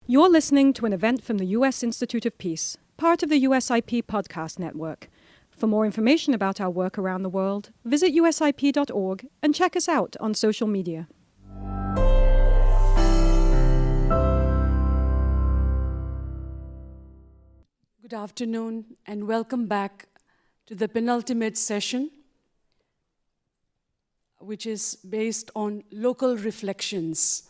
You're listening to an event from the U.S. Institute of Peace, part of the USIP podcast network. For more information about our work around the world, visit usip.org and check us out on social media. Good afternoon and welcome back to the penultimate session, which is based on local reflections.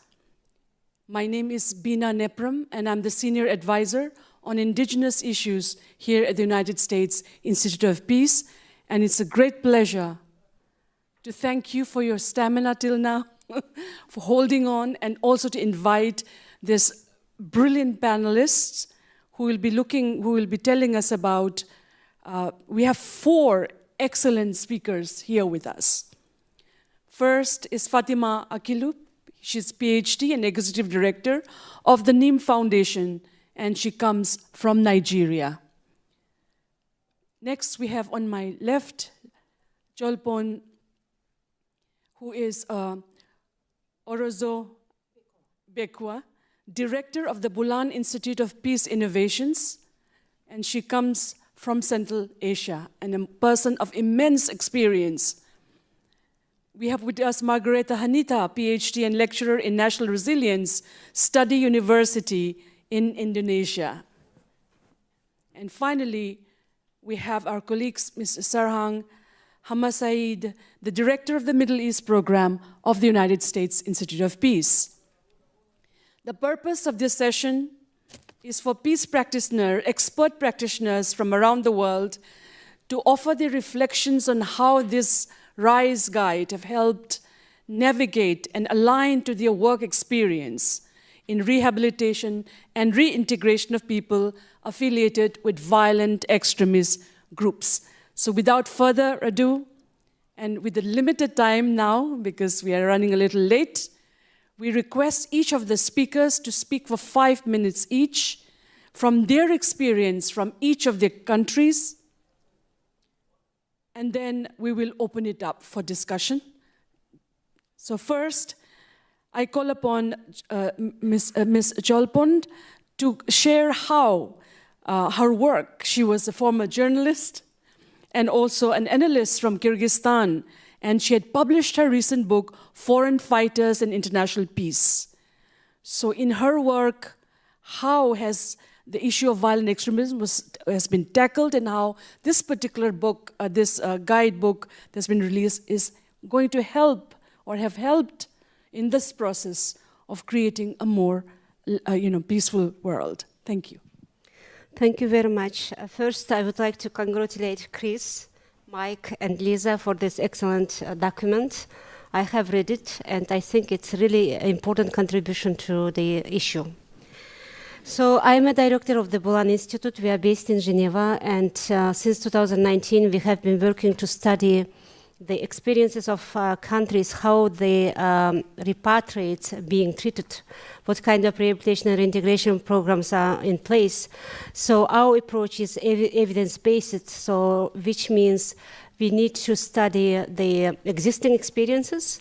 My name is Binalakshmi Nepram, and I'm the Senior Advisor on Indigenous issues here at the United States Institute of Peace. And it's a great pleasure to thank you for your stamina till now, for holding on, and also to invite these brilliant panelists who will be telling us about, we have 4 excellent speakers here with us. First is Fatima Akilu. She's Ph.D. and Executive Director of the NEEM Foundation, and she comes from Nigeria. Next, we have on my left, Cholpon, who is Orozobekova, Director of the Bulan Institute of Peace Innovations, and she comes from Central Asia, and a person of immense experience. We have with us Margaretha, Hanita, Ph.D. and lecturer in National Resilience Study University in Indonesia. And finally, we have our colleagues, Ms. Sarhang Harmasaeed, the Director of the Middle East Program of the United States Institute of Peace. The purpose of this session is for peace expert practitioners from around the world to offer their reflections on how this RISE guide have helped navigate and align to their work experience in rehabilitation and reintegration of people affiliated with violent extremist groups. So without further ado, and with the limited time now, because we are running a little late, we request each of the speakers to speak for 5 minutes each from their experience from each of their countries, and then we will open it up for discussion. So first, I call upon Ms. Cholpon to share how her work. She was a former journalist and also an analyst from Kyrgyzstan, and she had published her recent book, Foreign Fighters and International Peace. So in her work, how has the issue of violent extremism has been tackled, and how this particular book, this guidebook that's been released, is going to help or have helped in this process of creating a more peaceful world. Thank you. Thank you very much. First, I would like to congratulate Chris, Mike, and Lisa for this excellent document. I have read it, and I think it's really an important contribution to the issue. So I'm a director of the Bulan Institute. We are based in Geneva, and since 2019 we have been working to study the experiences of countries, how the repatriates being treated, what kind of rehabilitation and reintegration programs are in place. So our approach is evidence-based, so which means we need to study the existing experiences.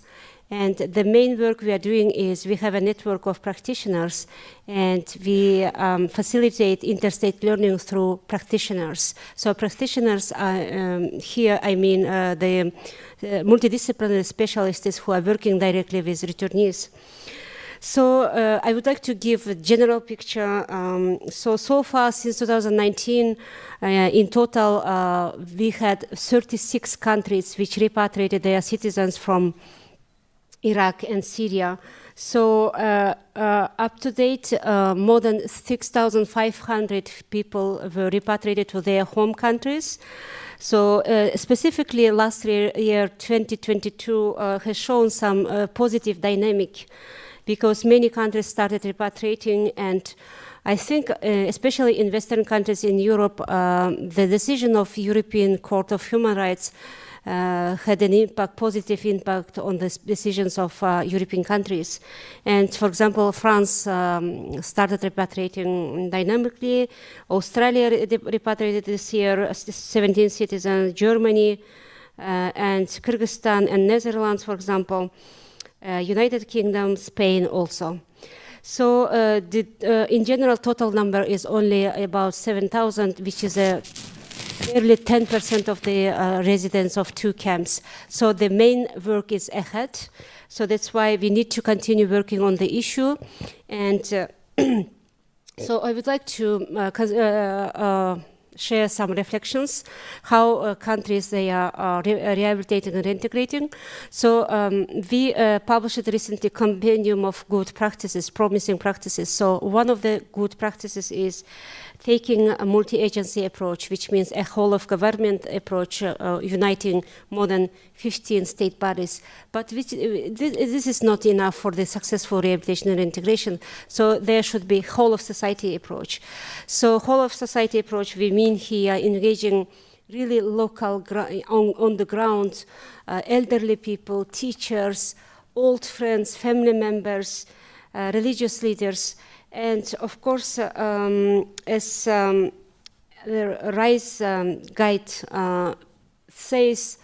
And the main work we are doing is we have a network of practitioners, and we facilitate interstate learning through practitioners. So practitioners are here, I mean the multidisciplinary specialists who are working directly with returnees. So I would like to give a general picture. So far since 2019, in total, we had 36 countries which repatriated their citizens from Iraq and Syria. So up to date, more than 6,500 people were repatriated to their home countries. So specifically last year 2022 has shown some positive dynamic, because many countries started repatriating, and I think especially in Western countries in Europe, the decision of European Court of Human Rights had an positive impact on the decisions of European countries. And for example, France started repatriating dynamically. Australia repatriated this year 17 citizens, Germany and Kyrgyzstan and Netherlands, for example, United Kingdom, Spain also. So in general, total number is only about 7,000, which is nearly 10% of the residents of 2 camps. So the main work is ahead. So that's why we need to continue working on the issue. And so I would like to share some reflections, how countries they are rehabilitating and integrating. So we published recently a compendium of good practices, promising practices. So one of the good practices is taking a multi-agency approach, which means a whole-of-government approach, uniting more than 15 state bodies. But this is not enough for the successful rehabilitation and integration. So there should be whole-of-society approach. So whole-of-society approach, we mean here engaging really local, on the ground, elderly people, teachers, old friends, family members, religious leaders. And of course, as the RISE guide says,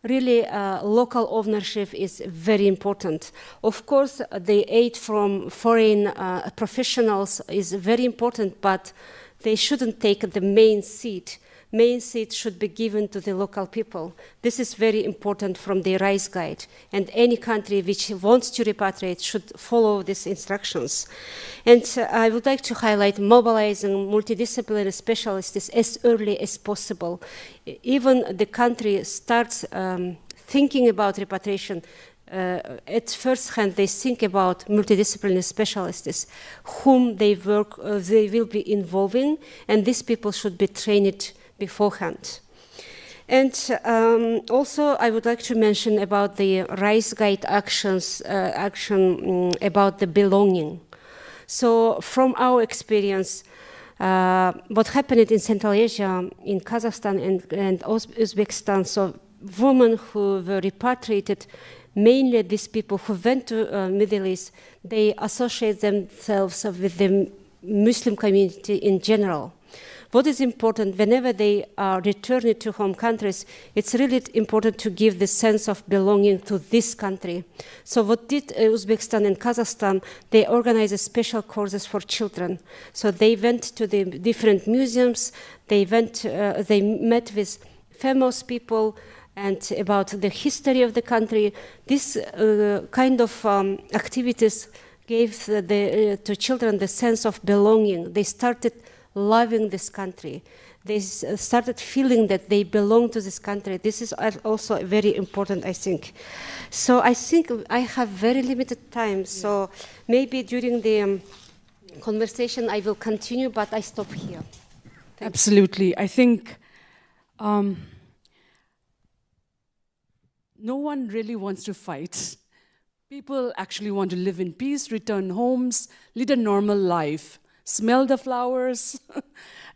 really local ownership is very important. Of course, the aid from foreign professionals is very important, but they shouldn't take the main seat. Main seat should be given to the local people. This is very important from the RISE guide. And any country which wants to repatriate should follow these instructions. And I would like to highlight mobilizing multidisciplinary specialists as early as possible. Even the country starts thinking about repatriation, at first hand, they think about multidisciplinary specialists whom they will be involving, and these people should be trained beforehand. And also, I would like to mention about the RISE guide action about the belonging. So, from our experience, what happened in Central Asia, in Kazakhstan and Uzbekistan, so women who were repatriated, mainly these people who went to Middle East, they associate themselves with the Muslim community in general. What is important, whenever they are returning to home countries, it's really important to give the sense of belonging to this country. So what did Uzbekistan and Kazakhstan? They organized special courses for children. So they went to the different museums, they met with famous people, and about the history of the country. This kind of activities gave to children the sense of belonging. They started loving this country. They started feeling that they belong to this country. This is also very important, I think. So I think I have very limited time. So maybe during the conversation I will continue, but I stop here. Absolutely. I think no one really wants to fight. People actually want to live in peace, return homes, lead a normal life, smell the flowers,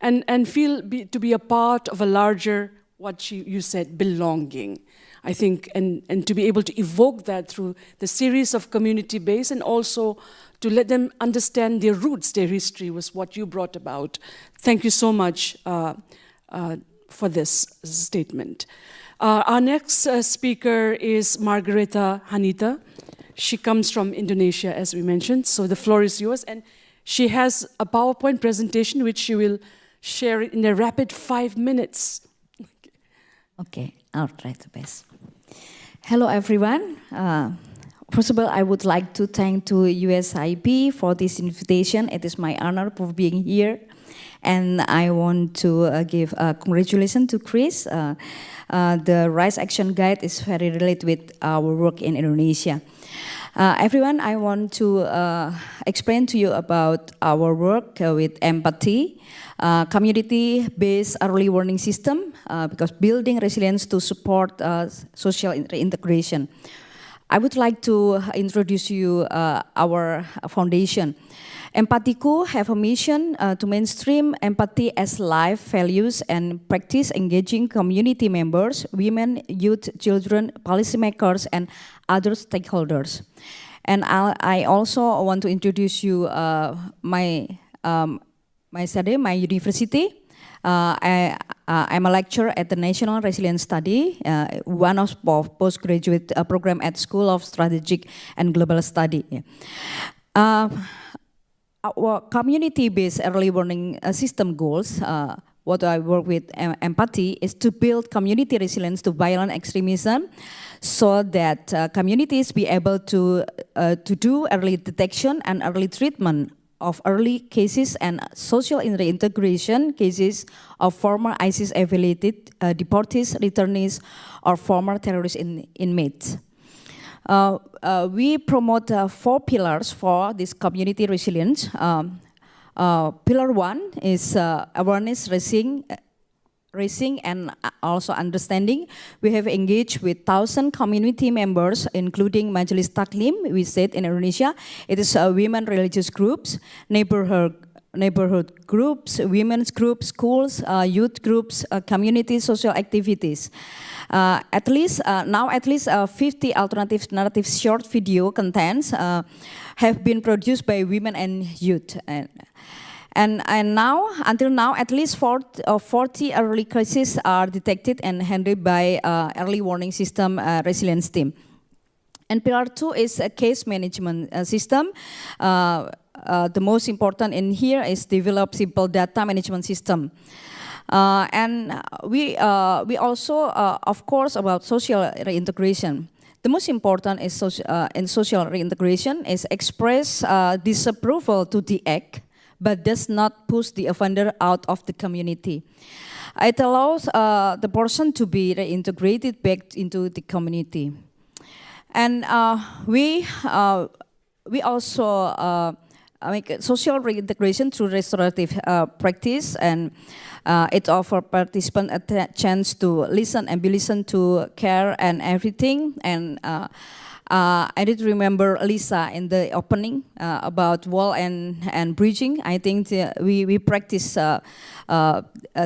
and feel to be a part of a larger, what you said, belonging. I think, and to be able to evoke that through the series of community-based, and also to let them understand their roots, their history, was what you brought about. Thank you so much for this statement. Our next speaker is Margaretha Hanita. She comes from Indonesia, as we mentioned, so the floor is yours. And she has a PowerPoint presentation which she will share in a rapid 5 minutes. Okay, I'll try the best. Hello, everyone. First of all, I would like to thank to USIP for this invitation. It is my honor for being here. And I want to give congratulations to Chris. The RISE Action Guide is very related with our work in Indonesia. Everyone, I want to explain to you about our work with empathy, community-based early warning system, because building resilience to support social integration. I would like to introduce you our foundation. EMPATIKU have a mission to mainstream empathy as life values and practice engaging community members, women, youth, children, policymakers, and other stakeholders. And I also want to introduce you my university. I'm a lecturer at the National Resilience Study, one of postgraduate program at School of Strategic and Global Study. our community-based early warning system goals, what I work with empathy, is to build community resilience to violent extremism, so that communities be able to do early detection and early treatment of early cases and social reintegration cases of former ISIS-affiliated deportees, returnees, or former terrorist inmates. We promote 4 pillars for this community resilience. Pillar 1 is awareness raising and also understanding. We have engaged with 1,000 community members, including Majelis Taklim, we said in Indonesia. It is women religious groups, neighborhood groups, women's groups, schools, youth groups, community social activities. At least 50 alternative narrative short video contents have been produced by women and youth. And now, until now, at least 40 early cases are detected and handled by early warning system resilience team. And pillar 2 is a case management system. The most important in here is develop simple data management system. And we also, of course, about social reintegration. The most important is in social reintegration is express disapproval to the act, but does not push the offender out of the community. It allows the person to be reintegrated back into the community. And we also make social reintegration through restorative practice, and it offers participants a chance to listen and be listened to, care and everything. And I did remember Lisa in the opening about wall and bridging. I think we practice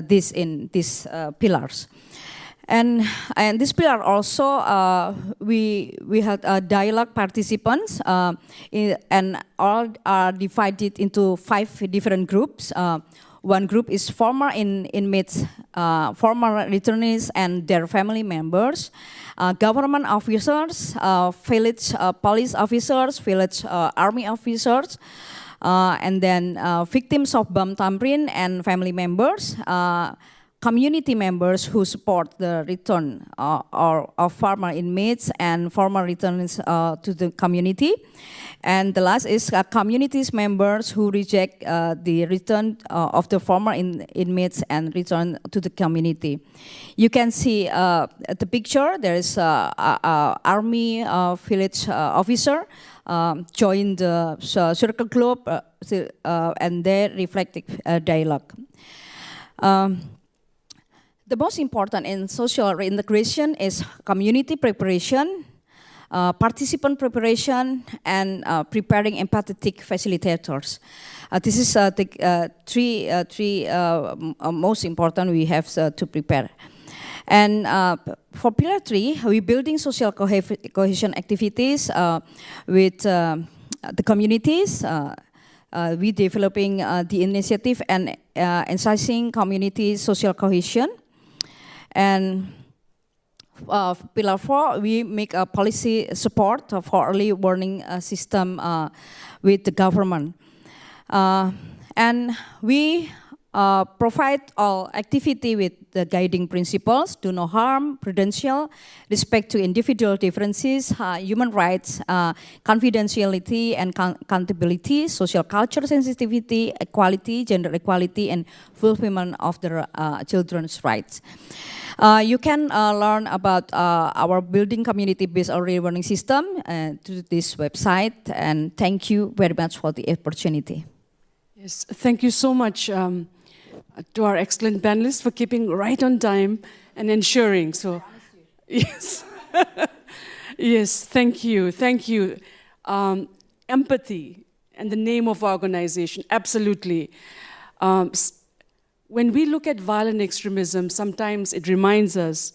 this in these pillars. And this pillar also, we had dialogue participants, and all are divided into 5 different groups. One group is former inmates, former returnees and their family members, government officers, village police officers, village army officers, and then victims of bomb tampering and family members, community members who support the return of former inmates and former returnees to the community. And the last is communities members who reject the return of the former inmates and return to the community. You can see the picture. There is army village officer join the circle group, and their reflective dialogue. The most important in social reintegration is community preparation, participant preparation, and preparing empathetic facilitators. This is the three most important we have to prepare. And for pillar 3, we're building social cohesion activities with the communities. We're developing the initiative and emphasizing community social cohesion. And pillar 4, we make a policy support for early warning system with the government. And we provide all activity with the guiding principles: do no harm, prudential, respect to individual differences, human rights, confidentiality and accountability, social culture sensitivity, equality, gender equality, and fulfillment of the children's rights. You can learn about our building community-based early warning system through this website, and thank you very much for the opportunity. Yes, thank you so much to our excellent panelists for keeping right on time and ensuring. So, yes, yes, thank you. Empathy and the name of our organization, absolutely. When we look at violent extremism, sometimes it reminds us,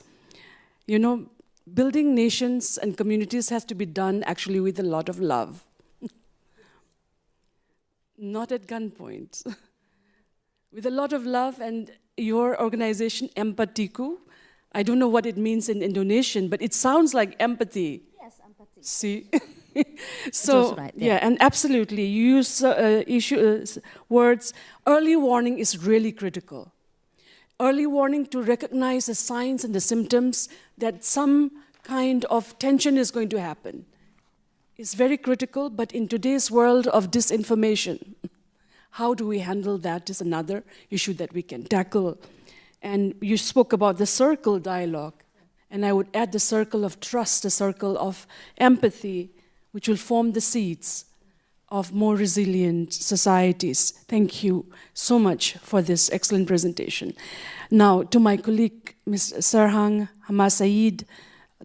you know, building nations and communities has to be done actually with a lot of love. Not at gunpoint. With a lot of love. And your organization, EMPATIKU, I don't know what it means in Indonesian, but it sounds like empathy. Yes, empathy. See? So, That's right, yeah, and absolutely, you use words. Early warning is really critical. Early warning to recognize the signs and the symptoms that some kind of tension is going to happen is very critical, but in today's world of disinformation, how do we handle that is another issue that we can tackle. And you spoke about the circle dialogue, and I would add the circle of trust, the circle of empathy, which will form the seeds of more resilient societies. Thank you so much for this excellent presentation. Now, to my colleague, Ms. Sarhang Harmasaeed,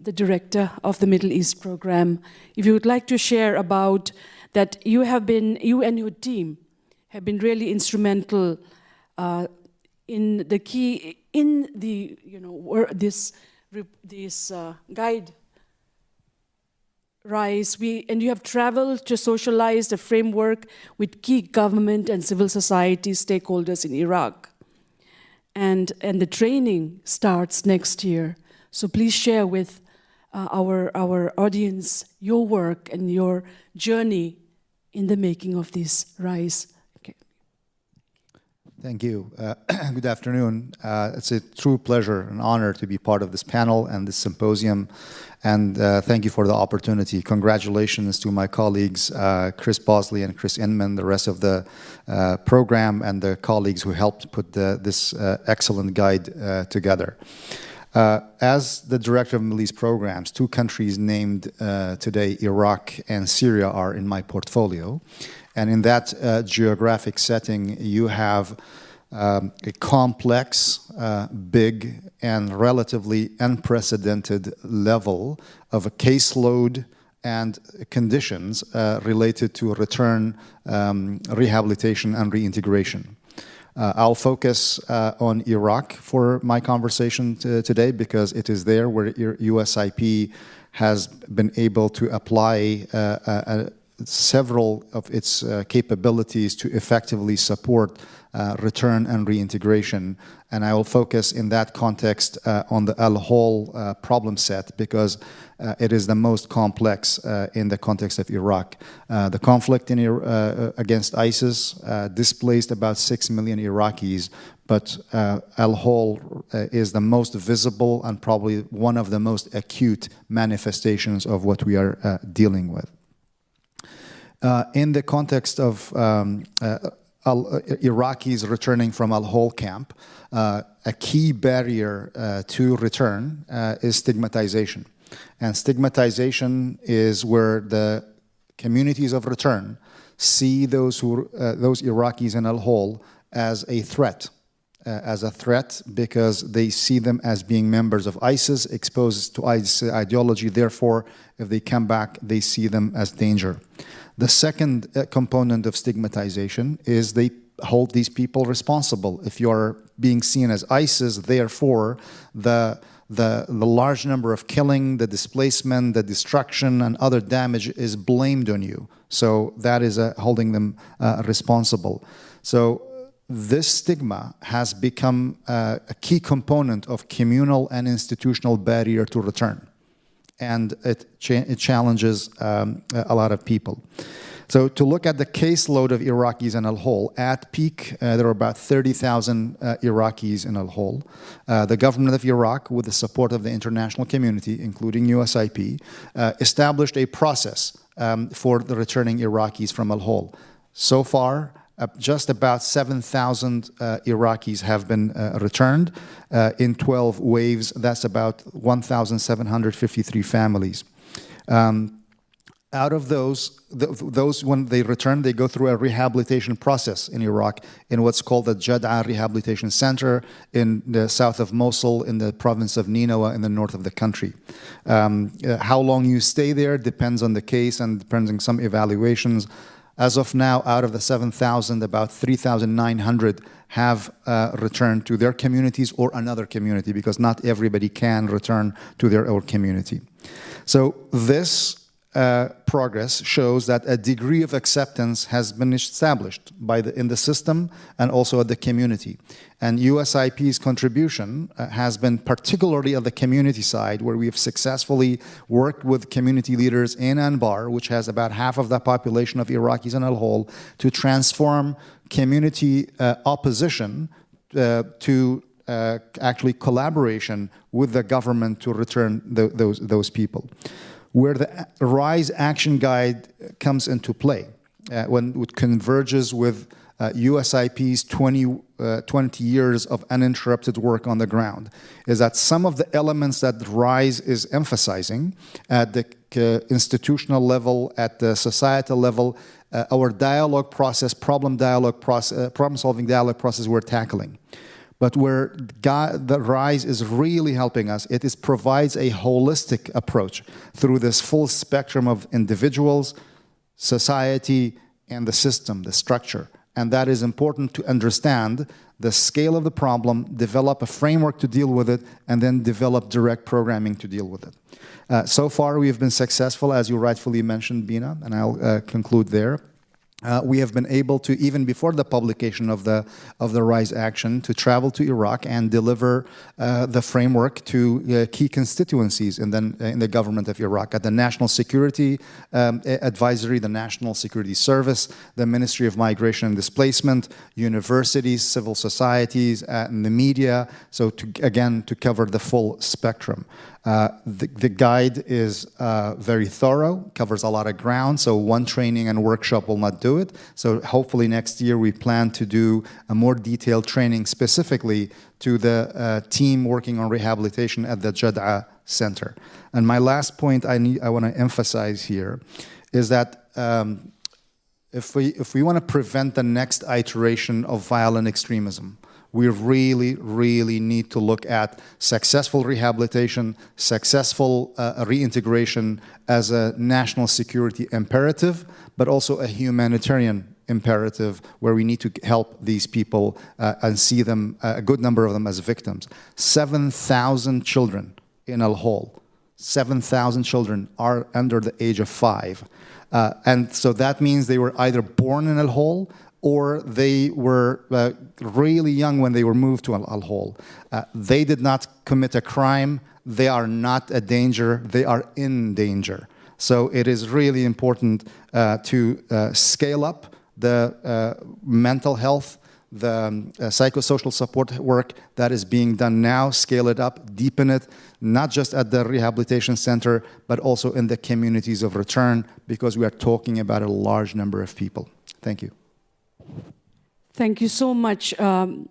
the director of the Middle East program, if you would like to share about that you and your team have been really instrumental in this guide RISE, and you have traveled to socialize the framework with key government and civil society stakeholders in Iraq. And the training starts next year. So please share with our audience your work and your journey in the making of this RISE. Okay. Thank you. Good afternoon. It's a true pleasure and honor to be part of this panel and this symposium. And thank you for the opportunity. Congratulations to my colleagues, Chris Bosley and Chris Inman, the rest of the program, and the colleagues who helped put this excellent guide together. As the director of Middle East programs, 2 countries named today, Iraq and Syria, are in my portfolio. And in that geographic setting, you have a complex, big, and relatively unprecedented level of a caseload and conditions related to return, rehabilitation, and reintegration. I'll focus on Iraq for my conversation today because it is there where USIP has been able to apply several of its capabilities to effectively support return and reintegration. And I will focus in that context on the Al-Hol problem set because it is the most complex in the context of Iraq. The conflict in against ISIS displaced about 6 million Iraqis, but Al-Hol is the most visible and probably one of the most acute manifestations of what we are dealing with. In the context of Iraqis returning from Al-Hol camp, a key barrier to return is stigmatization. And stigmatization is where the communities of return see those Iraqis in Al-Hol as a threat because they see them as being members of ISIS, exposed to ISIS ideology. Therefore, if they come back, they see them as danger. The second component of stigmatization is they hold these people responsible. If you are being seen as ISIS, therefore, the large number of killing, the displacement, the destruction, and other damage is blamed on you. So that is holding them responsible. So this stigma has become a key component of communal and institutional barrier to return. And it challenges a lot of people. So to look at the caseload of Iraqis in Al-Hol, at peak, there were about 30,000 Iraqis in Al-Hol. The government of Iraq, with the support of the international community, including USIP, established a process for the returning Iraqis from Al-Hol. So far, just about 7,000 Iraqis have been returned in 12 waves. That's about 1,753 families. Out of those when they return, they go through a rehabilitation process in Iraq in what's called the Jad'a Rehabilitation Center in the south of Mosul, in the province of Nineveh, in the north of the country. How long you stay there depends on the case and depends on some evaluations. As of now, out of the 7,000, about 3,900 have returned to their communities or another community, because not everybody can return to their own community. So this progress shows that a degree of acceptance has been established in the system and also at the community. And USIP's contribution has been particularly at the community side, where we have successfully worked with community leaders in Anbar, which has about half of the population of Iraqis in al-Hol, to transform community opposition to actually collaboration with the government to return those people. Where the RISE Action Guide comes into play, when it converges with USIP's 20 years of uninterrupted work on the ground, is that some of the elements that RISE is emphasizing at the institutional level, at the societal level, our dialogue process, problem-solving dialogue process we're tackling. But where the RISE is really helping us, it provides a holistic approach through this full spectrum of individuals, society, and the system, the structure. And that is important to understand the scale of the problem, develop a framework to deal with it, and then develop direct programming to deal with it. So far, we have been successful, as you rightfully mentioned, Bina, and I'll conclude there. We have been able to, even before the publication of the RISE Action, to travel to Iraq and deliver the framework to key constituencies in the government of Iraq, at the National Security Advisory, the National Security Service, the Ministry of Migration and Displacement, universities, civil societies, and the media, so to cover the full spectrum. The guide is very thorough, covers a lot of ground, so one training and workshop will not do it. So hopefully next year we plan to do a more detailed training specifically to the team working on rehabilitation at the Jad'a Center. And my last point I want to emphasize here is that if we want to prevent the next iteration of violent extremism, we really, really need to look at successful rehabilitation, successful reintegration as a national security imperative, but also a humanitarian imperative where we need to help these people and see them, a good number of them, as victims. 7,000 children in al-Hol, 7,000 children are under the age of 5. And so that means they were either born in al-Hol or they were really young when they were moved to al-Hol. They did not commit a crime. They are not a danger. They are in danger. So it is really important to scale up the mental health, the psychosocial support work that is being done now, scale it up, deepen it, not just at the rehabilitation center, but also in the communities of return, because we are talking about a large number of people. Thank you. Thank you so much, Mrs.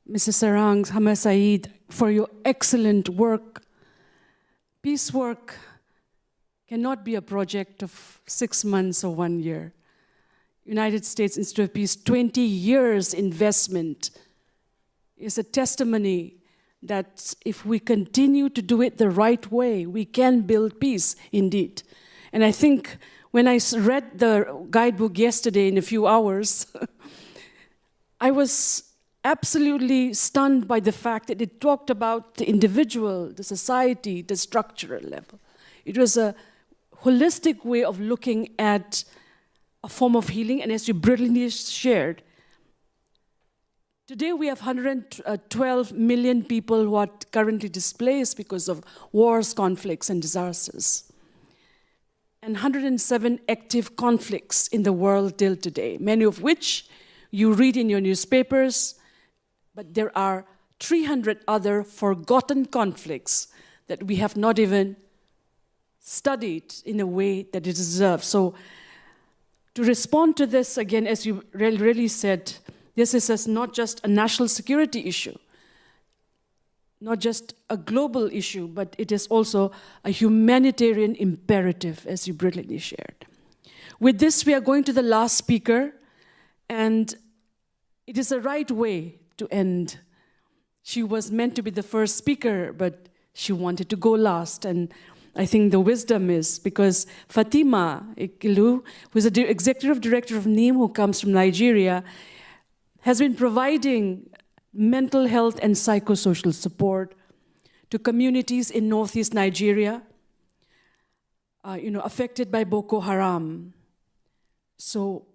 Sarhang Harmasaeed, for your excellent work. Peace work cannot be a project of 6 months or 1 year. United States Institute of Peace, 20 years investment is a testimony that if we continue to do it the right way, we can build peace indeed. And I think when I read the guidebook yesterday in a few hours, I was absolutely stunned by the fact that it talked about the individual, the society, the structural level. It was a holistic way of looking at a form of healing, and as you brilliantly shared, today we have 112 million people who are currently displaced because of wars, conflicts, and disasters. And 107 active conflicts in the world till today, many of which you read in your newspapers, but there are 300 other forgotten conflicts that we have not even studied in a way that it deserves. So to respond to this, again, as you really said, this is not just a national security issue, not just a global issue, but it is also a humanitarian imperative, as you brilliantly shared. With this, we are going to the last speaker, and it is the right way to end. She was meant to be the first speaker, but she wanted to go last, and I think the wisdom is because Fatima Akilu, who is the executive director of NEEM, who comes from Nigeria, has been providing mental health and psychosocial support to communities in northeast Nigeria. affected by Boko Haram. So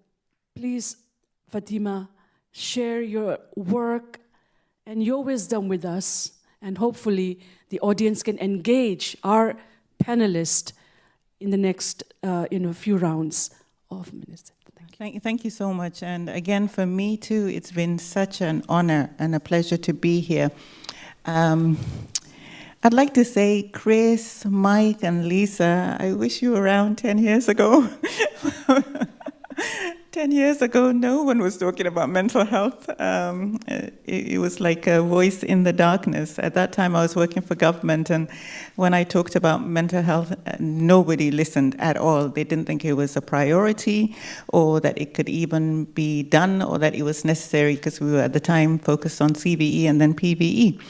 please, Fatima, share your work and your wisdom with us, and hopefully the audience can engage our panelists in the next few rounds of minutes. Thank you so much. And again, for me too, it's been such an honor and a pleasure to be here. I'd like to say, Chris, Mike, and Lisa, I wish you were around 10 years ago. 10 years ago, no one was talking about mental health. It was like a voice in the darkness. At that time, I was working for government, and when I talked about mental health, nobody listened at all. They didn't think it was a priority, or that it could even be done, or that it was necessary, because we were at the time focused on CVE and then PVE.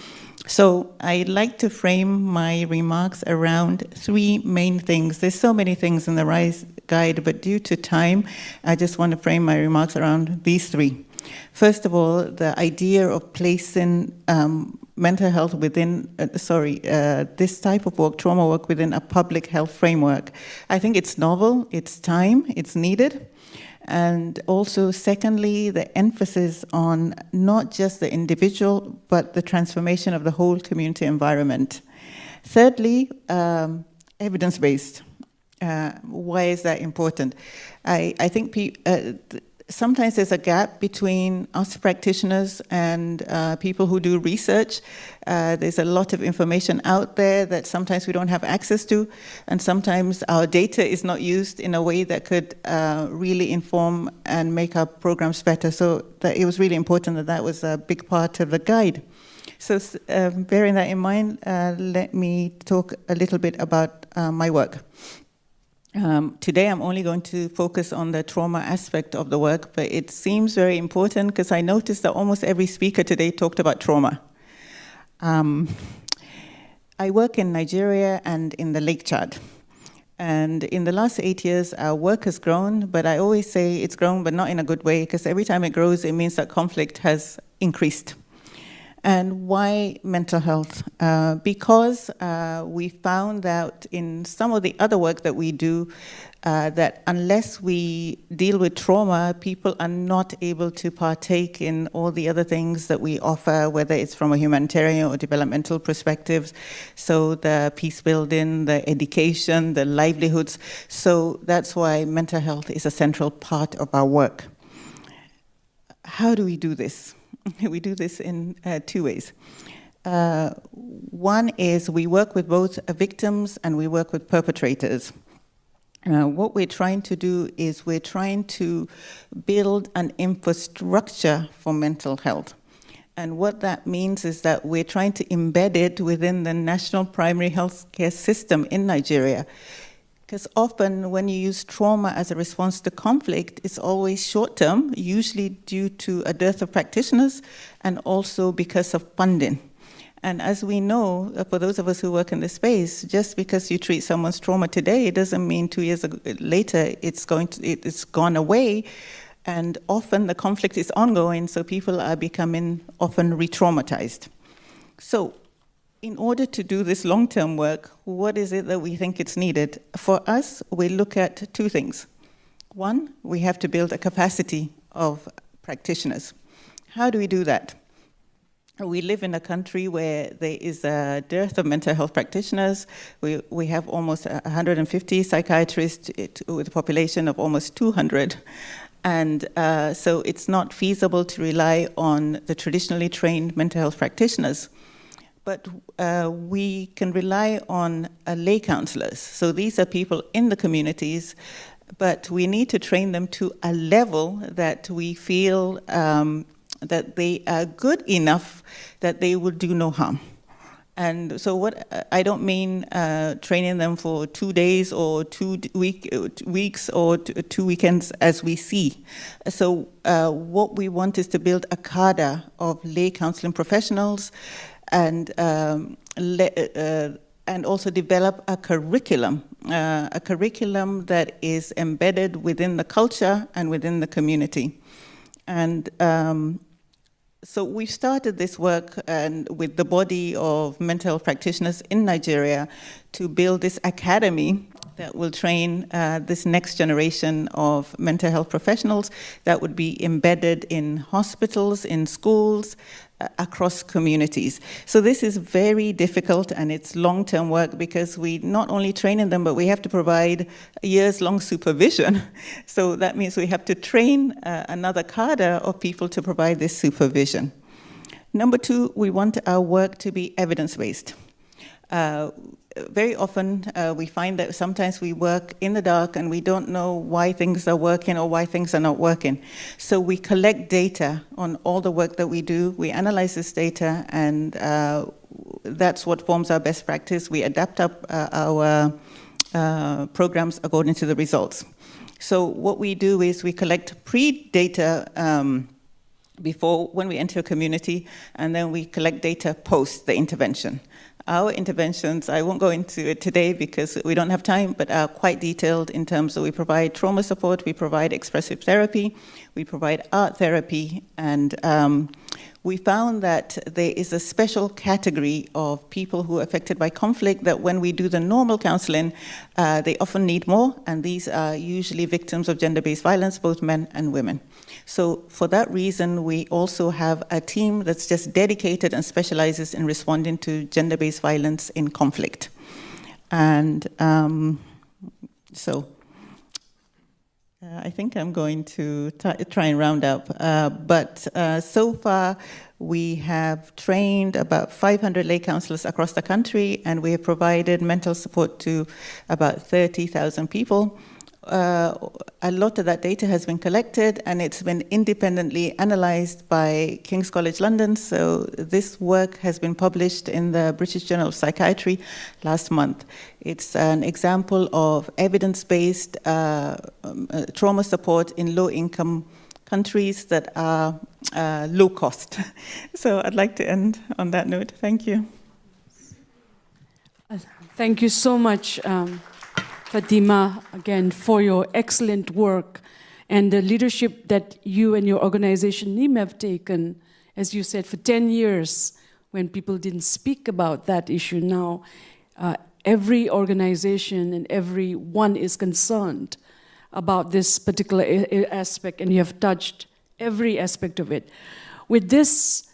So I'd like to frame my remarks around three main things. There's so many things in the RISE guide, but due to time, I just want to frame my remarks around these three. First of all, the idea of placing mental health within, this type of work, trauma work, within a public health framework. I think it's novel, it's time, it's needed. And also, secondly, the emphasis on not just the individual, but the transformation of the whole community environment. Thirdly, evidence-based. Why is that important? I think sometimes there's a gap between us practitioners and people who do research. There's a lot of information out there that sometimes we don't have access to, and sometimes our data is not used in a way that could really inform and make our programs better. So it was really important that that was a big part of the guide. So bearing that in mind, let me talk a little bit about my work. Today I'm only going to focus on the trauma aspect of the work, but it seems very important because I noticed that almost every speaker today talked about trauma. I work in Nigeria and in the Lake Chad. And in the last 8 years, our work has grown, but I always say it's grown, but not in a good way, because every time it grows, it means that conflict has increased. And why mental health? Because we found that in some of the other work that we do, that unless we deal with trauma, people are not able to partake in all the other things that we offer, whether it's from a humanitarian or developmental perspectives. So the peace building, the education, the livelihoods. So that's why mental health is a central part of our work. How do we do this? We do this in two ways. One is we work with both victims and we work with perpetrators. What we're trying to do is we're trying to build an infrastructure for mental health. And what that means is that we're trying to embed it within the national primary health care system in Nigeria. Because often when you use trauma as a response to conflict, it's always short-term, usually due to a dearth of practitioners and also because of funding. And as we know, for those of us who work in this space, just because you treat someone's trauma today, it doesn't mean 2 years later it's gone away. And often the conflict is ongoing, so people are becoming often re-traumatized. So in order to do this long-term work, what is it that we think it's needed? For us, we look at two things. One, we have to build a capacity of practitioners. How do we do that? We live in a country where there is a dearth of mental health practitioners. We have almost 150 psychiatrists with a population of almost 200. And so it's not feasible to rely on the traditionally trained mental health practitioners. But we can rely on lay counselors. So these are people in the communities, but we need to train them to a level that we feel that they are good enough that they will do no harm. And so what I don't mean training them for 2 days or 2 weeks or 2 weekends as we see. So what we want is to build a cadre of lay counseling professionals and also develop a curriculum that is embedded within the culture and within the community. And so we started this work with the body of mental health practitioners in Nigeria to build this academy that will train this next generation of mental health professionals that would be embedded in hospitals, in schools, across communities. So this is very difficult and it's long-term work because we not only train them, but we have to provide years-long supervision. So that means we have to train another cadre of people to provide this supervision. Number two, we want our work to be evidence-based. Very often we find that sometimes we work in the dark and we don't know why things are working or why things are not working. So we collect data on all the work that we do, we analyze this data, and that's what forms our best practice. We adapt up our programs according to the results. So what we do is we collect pre-data before, when we enter a community, and then we collect data post the intervention. Our interventions, I won't go into it today because we don't have time, but are quite detailed in terms of we provide trauma support, we provide expressive therapy, we provide art therapy, and we found that there is a special category of people who are affected by conflict that when we do the normal counseling, they often need more, and these are usually victims of gender-based violence, both men and women. So for that reason, we also have a team that's just dedicated and specializes in responding to gender-based violence in conflict. And I think I'm going to try and round up. But so far, we have trained about 500 lay counselors across the country, and we have provided mental support to about 30,000 people. A lot of that data has been collected and it's been independently analysed by King's College London. So this work has been published in the British Journal of Psychiatry last month. It's an example of evidence-based trauma support in low-income countries that are low cost. So I'd like to end on that note. Thank you. Thank you so much, Fatima, again, for your excellent work and the leadership that you and your organization NEEM have taken, as you said, for 10 years when people didn't speak about that issue. Now, every organization and everyone is concerned about this particular aspect, and you have touched every aspect of it. With this,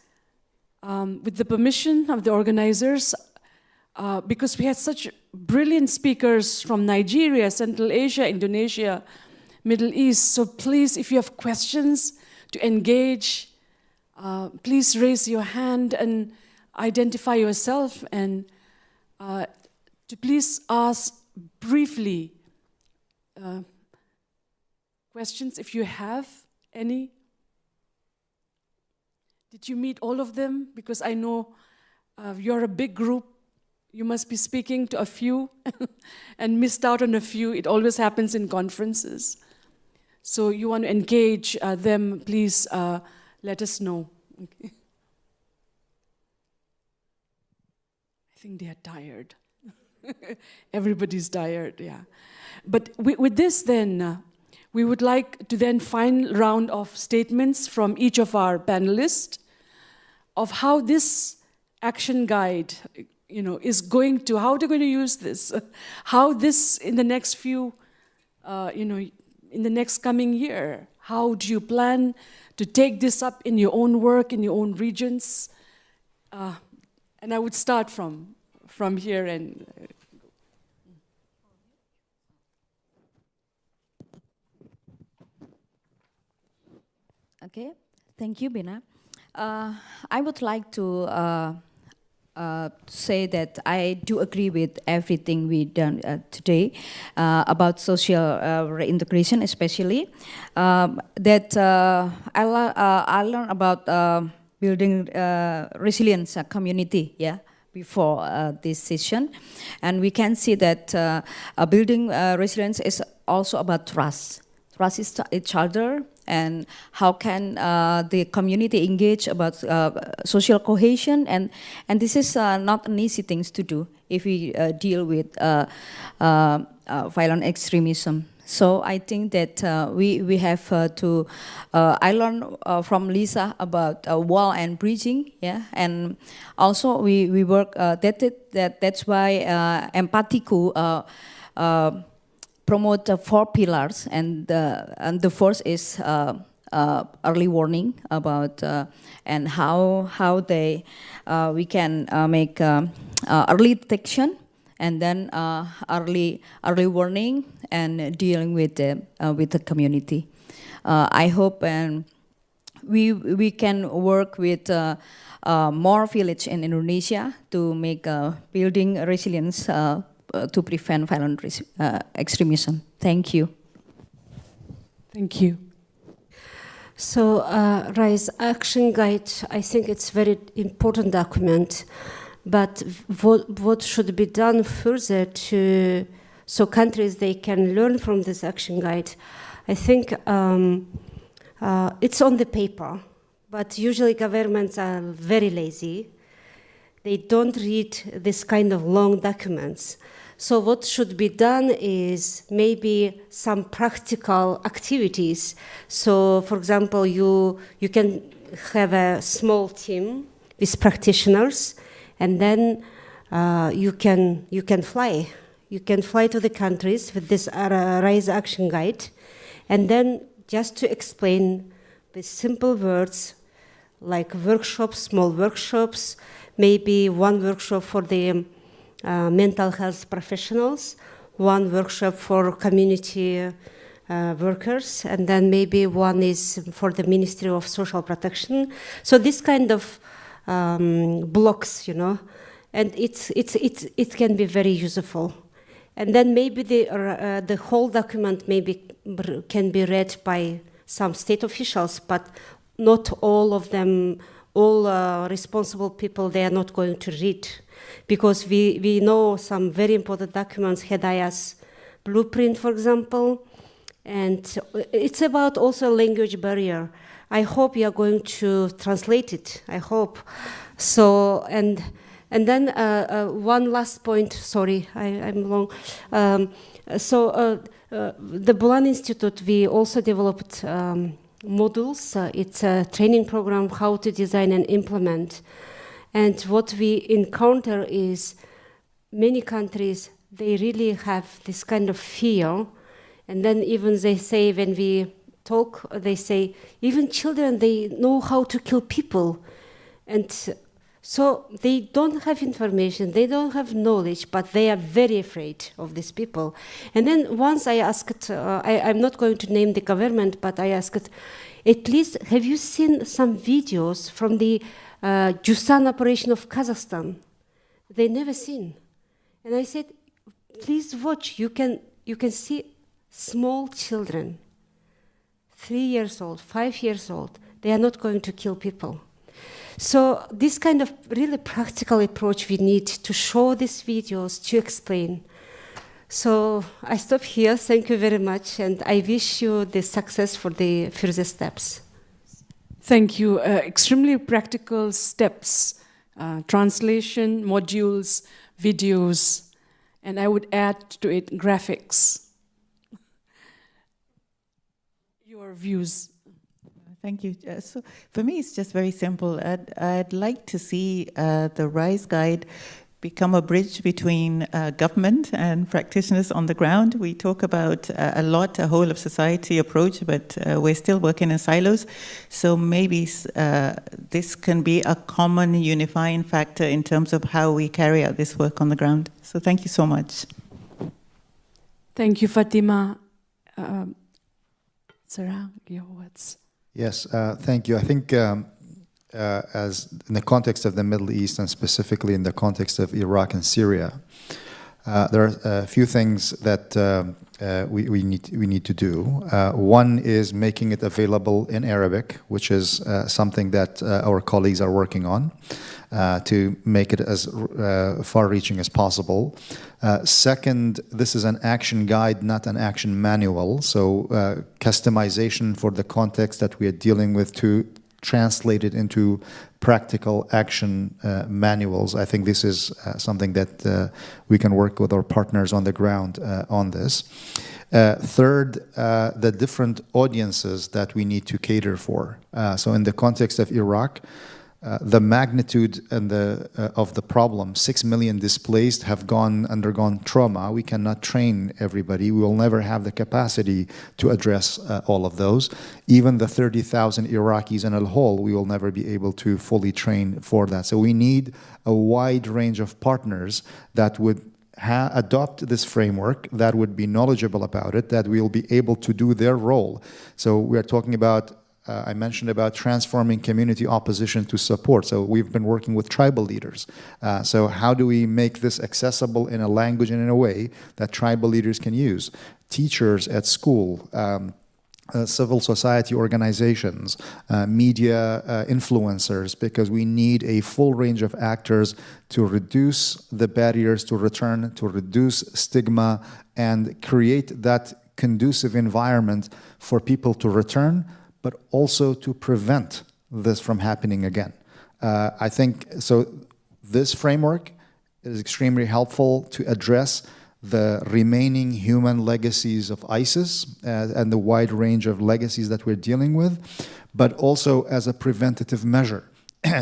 with the permission of the organizers, because we had such brilliant speakers from Nigeria, Central Asia, Indonesia, Middle East. So please, if you have questions to engage, please raise your hand and identify yourself, and to please ask briefly questions if you have any. Did you meet all of them? Because I know you're a big group. You must be speaking to a few and missed out on a few. It always happens in conferences. So you want to engage them, please let us know. Okay. I think they are tired. Everybody's tired, yeah. But with this then, we would like to then final round of statements from each of our panelists of how this action guide is going to, how they're going to use this, how this in the next few, in the next coming year, how do you plan to take this up in your own work, in your own regions? And I would start from here and... Okay, thank you, Bina. I would like to say that I do agree with everything we've done today about social reintegration, especially that I learned about building resilience community, yeah, before this session, and we can see that building resilience is also about trust. Trust each other, and how can the community engage about social cohesion, and this is not an easy thing to do if we deal with violent extremism. So I think that we have to, I learned from Lisa about wall and bridging, yeah, and also we work, that's why EMPATIKU promote the 4 pillars, and the first is early warning about and how we can make early detection, and then early warning and dealing with the community. I hope and we can work with more village in Indonesia to make building resilience to prevent violent extremism. Thank you. Thank you. So, RISE Action Guide, I think it's very important document, but what should be done further so countries, they can learn from this action guide? I think it's on the paper, but usually governments are very lazy. They don't read this kind of long documents. So what should be done is maybe some practical activities. So, for example, you can have a small team with practitioners, and then you can fly. You can fly to the countries with this RISE Action Guide, and then just to explain with simple words, like workshops, small workshops, maybe one workshop for the mental health professionals, one workshop for community workers, and then maybe one is for the Ministry of Social Protection. So this kind of blocks, and it can be very useful. And then maybe the whole document maybe can be read by some state officials, but not all of them, all responsible people, they are not going to read. Because we know some very important documents, Hedaya's blueprint, for example, and it's about also language barrier. I hope you are going to translate it, I hope. So, and then one last point, sorry, I'm long. The Bulan Institute, we also developed modules. It's a training program, how to design and implement. And what we encounter is many countries, they really have this kind of fear. And then even they say, when we talk, they say, even children, they know how to kill people. And so they don't have information, they don't have knowledge, but they are very afraid of these people. And then once I asked, I'm not going to name the government, but I asked, at least, have you seen some videos from the Jusan operation of Kazakhstan? They never seen. And I said, please watch. You can see small children, 3 years old, 5 years old. They are not going to kill people. So this kind of really practical approach we need to show these videos, to explain. So I stop here. Thank you very much, and I wish you the success for the further steps. Thank you. Extremely practical steps, translation, modules, videos, and I would add to it graphics. Your views. Thank you. So for me, it's just very simple. I'd like to see the RISE Guide become a bridge between government and practitioners on the ground. We talk about a whole of society approach, but we're still working in silos. So maybe this can be a common unifying factor in terms of how we carry out this work on the ground. So thank you so much. Thank you, Fatima. Sarhang, your words. Yes, thank you. I think as in the context of the Middle East, and specifically in the context of Iraq and Syria, there are a few things that we need to do. One is making it available in Arabic, which is something that our colleagues are working on to make it as far-reaching as possible. Second, this is an action guide, not an action manual, so customization for the context that we are dealing with to translate it into practical action manuals. I think this is something that we can work with our partners on the ground on this. Third, the different audiences that we need to cater for. So in the context of Iraq, the magnitude and of the problem. 6 million displaced have undergone trauma. We cannot train everybody. We will never have the capacity to address all of those. Even the 30,000 Iraqis in Al-Hol, we will never be able to fully train for that. So we need a wide range of partners that would adopt this framework, that would be knowledgeable about it, that will be able to do their role. So we are talking about I mentioned about transforming community opposition to support. So we've been working with tribal leaders. So how do we make this accessible in a language and in a way that tribal leaders can use? Teachers at school, civil society organizations, media influencers, because we need a full range of actors to reduce the barriers to return, to reduce stigma, and create that conducive environment for people to return, but also to prevent this from happening again. I think, so this framework is extremely helpful to address the remaining human legacies of ISIS and the wide range of legacies that we're dealing with, but also as a preventative measure.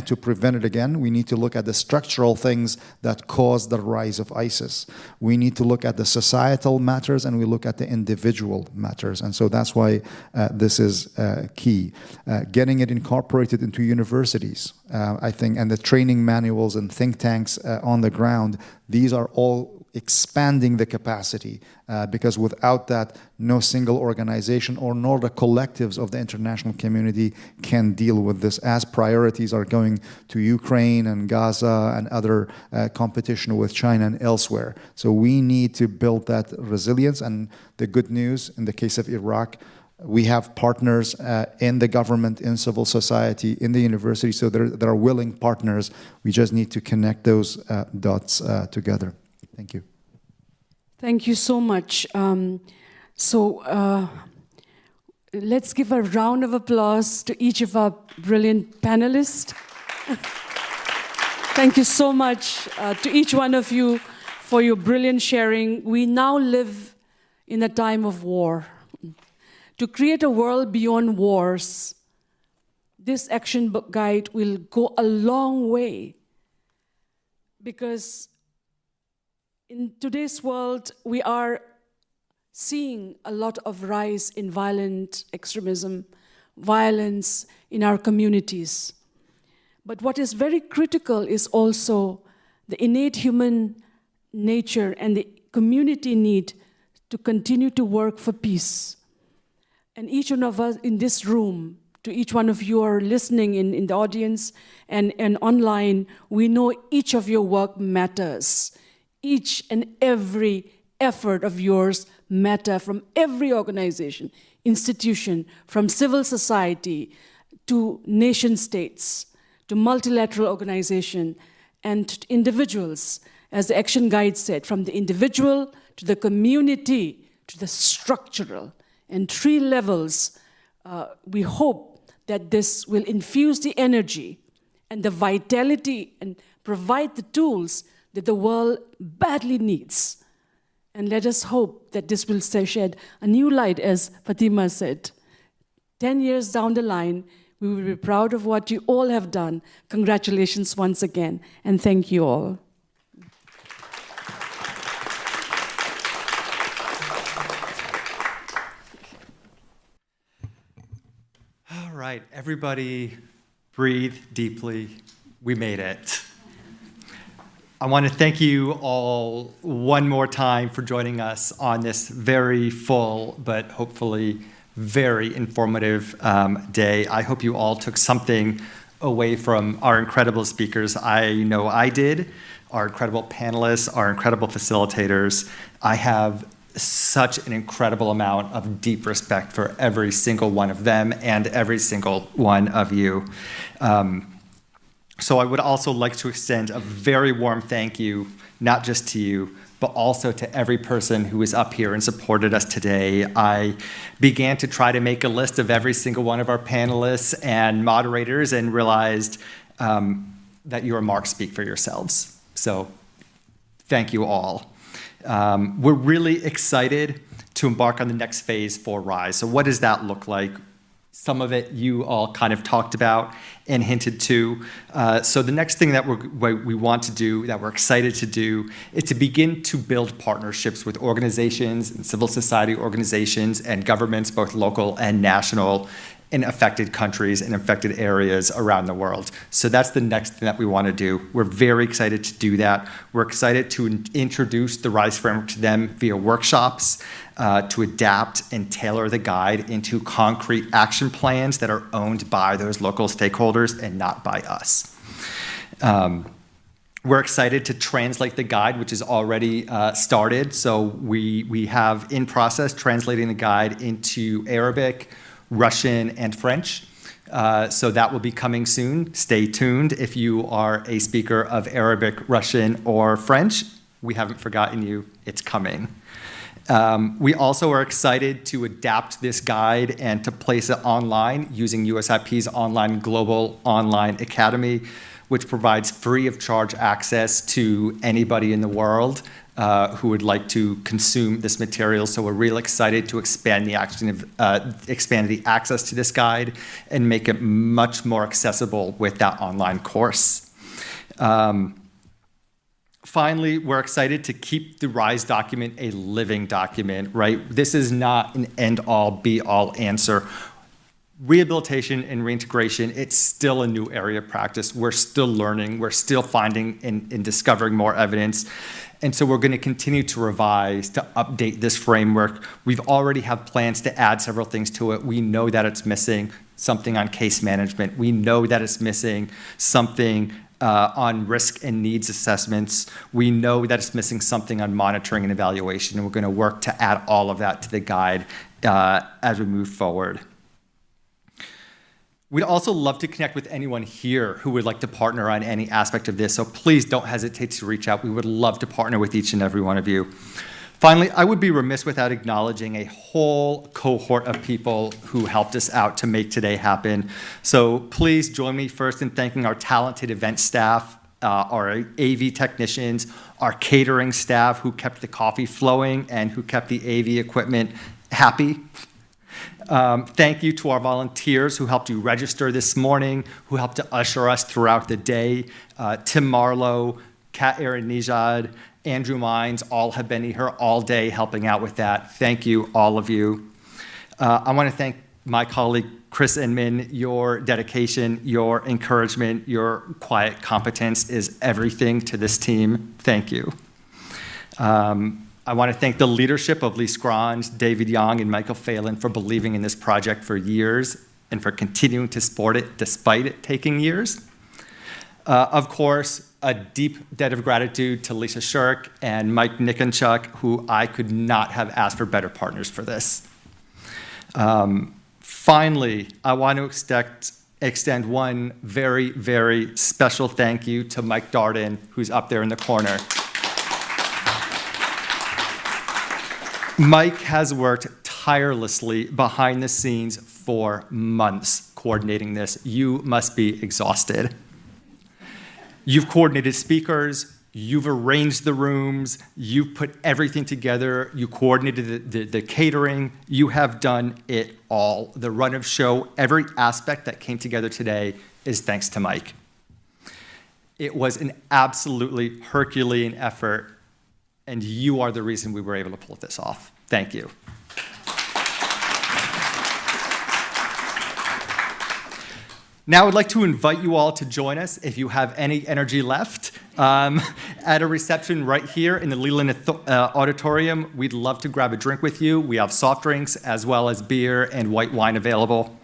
To prevent it again, we need to look at the structural things that cause the rise of ISIS. We need to look at the societal matters, and we look at the individual matters. And so that's why this is key. Getting it incorporated into universities, I think, and the training manuals and think tanks on the ground, these are all expanding the capacity, because without that, no single organization or nor the collectives of the international community can deal with this, as priorities are going to Ukraine and Gaza and other competition with China and elsewhere. So we need to build that resilience. And the good news in the case of Iraq, we have partners in the government, in civil society, in the university, so there are willing partners. We just need to connect those dots together. Thank you. Thank you so much. Let's give a round of applause to each of our brilliant panelists. Thank you so much to each one of you for your brilliant sharing. We now live in a time of war. To create a world beyond wars, this action guide will go a long way, because in today's world, we are seeing a lot of rise in violent extremism, violence in our communities. But what is very critical is also the innate human nature and the community need to continue to work for peace. And each one of us in this room, to each one of you who are listening in the audience and online, we know each of your work matters. Each and every effort of yours matter, from every organization, institution, from civil society to nation states, to multilateral organization, and to individuals, as the action guide said, from the individual to the community to the structural. And 3 levels, we hope that this will infuse the energy and the vitality and provide the tools that the world badly needs. And let us hope that this will shed a new light, as Fatima said. 10 years down the line, we will be proud of what you all have done. Congratulations once again, and thank you all. All right, everybody breathe deeply. We made it. I want to thank you all one more time for joining us on this very full, but hopefully very informative day. I hope you all took something away from our incredible speakers. I know I did, our incredible panelists, our incredible facilitators. I have such an incredible amount of deep respect for every single one of them and every single one of you. So I would also like to extend a very warm thank you, not just to you, but also to every person who is up here and supported us today. I began to try to make a list of every single one of our panelists and moderators and realized that your remarks speak for yourselves. So thank you all. We're really excited to embark on the next phase for RISE. So what does that look like? Some of it you all kind of talked about and hinted to. So the next thing that we want to do, that we're excited to do, is to begin to build partnerships with organizations and civil society organizations and governments, both local and national, in affected countries and affected areas around the world. So that's the next thing that we want to do. We're very excited to do that. We're excited to introduce the RISE framework to them via workshops, to adapt and tailor the guide into concrete action plans that are owned by those local stakeholders and not by us. We're excited to translate the guide, which is already started. So we have in process translating the guide into Arabic, Russian, and French. So that will be coming soon. Stay tuned if you are a speaker of Arabic, Russian, or French. We haven't forgotten you. It's coming. We also are excited to adapt this guide and to place it online using USIP's online global online academy, which provides free of charge access to anybody in the world who would like to consume this material. So we're really excited to expand the access to this guide and make it much more accessible with that online course. Finally, we're excited to keep the RISE document a living document, right? This is not an end-all, be-all answer. Rehabilitation and reintegration, it's still a new area of practice. We're still learning. We're still finding and discovering more evidence. And so we're going to continue to revise, to update this framework. We've already have plans to add several things to it. We know that it's missing something on case management. We know that it's missing something on risk and needs assessments. We know that it's missing something on monitoring and evaluation. And we're going to work to add all of that to the guide as we move forward. We'd also love to connect with anyone here who would like to partner on any aspect of this, so please don't hesitate to reach out. We would love to partner with each and every one of you. Finally, I would be remiss without acknowledging a whole cohort of people who helped us out to make today happen. So please join me first in thanking our talented event staff, our AV technicians, our catering staff who kept the coffee flowing and who kept the AV equipment happy. Thank you to our volunteers who helped you register this morning, who helped to usher us throughout the day. Tim Marlowe, Kat Aaron-Nijad, Andrew Mines, all have been here all day helping out with that. Thank you, all of you. I want to thank my colleague, Chris Inman. Your dedication, your encouragement, your quiet competence is everything to this team. Thank you. I want to thank the leadership of Lee Scrons, David Young, and Michael Phelan for believing in this project for years and for continuing to support it despite it taking years. Of course, a deep debt of gratitude to Lisa Shirk and Mike Nikonchuk, who I could not have asked for better partners for this. Finally, I want to extend one very, very special thank you to Mike Darden, who's up there in the corner. Mike has worked tirelessly behind the scenes for months coordinating this. You must be exhausted. You've coordinated speakers, you've arranged the rooms, you've put everything together, you coordinated the catering, you have done it all. The run of show, every aspect that came together today is thanks to Mike. It was an absolutely Herculean effort, and you are the reason we were able to pull this off. Thank you. Now I'd like to invite you all to join us, if you have any energy left, at a reception right here in the Leland Auditorium. We'd love to grab a drink with you. We have soft drinks as well as beer and white wine available,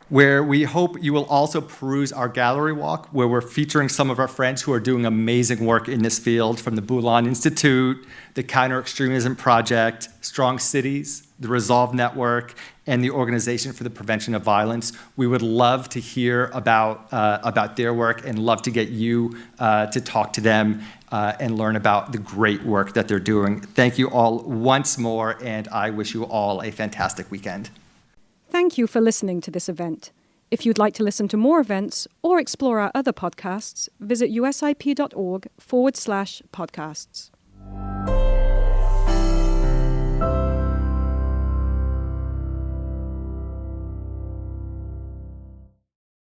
where we hope you will also peruse our gallery walk, where we're featuring some of our friends who are doing amazing work in this field, from the Bulan Institute, the Counter-Extremism Project, Strong Cities, the Resolve Network, and the Organization for the Prevention of Violence. We would love to hear about their work and love to get you to talk to them and learn about the great work that they're doing. Thank you all once more, and I wish you all a fantastic weekend. Thank you for listening to this event. If you'd like to listen to more events or explore our other podcasts, visit usip.org/podcasts.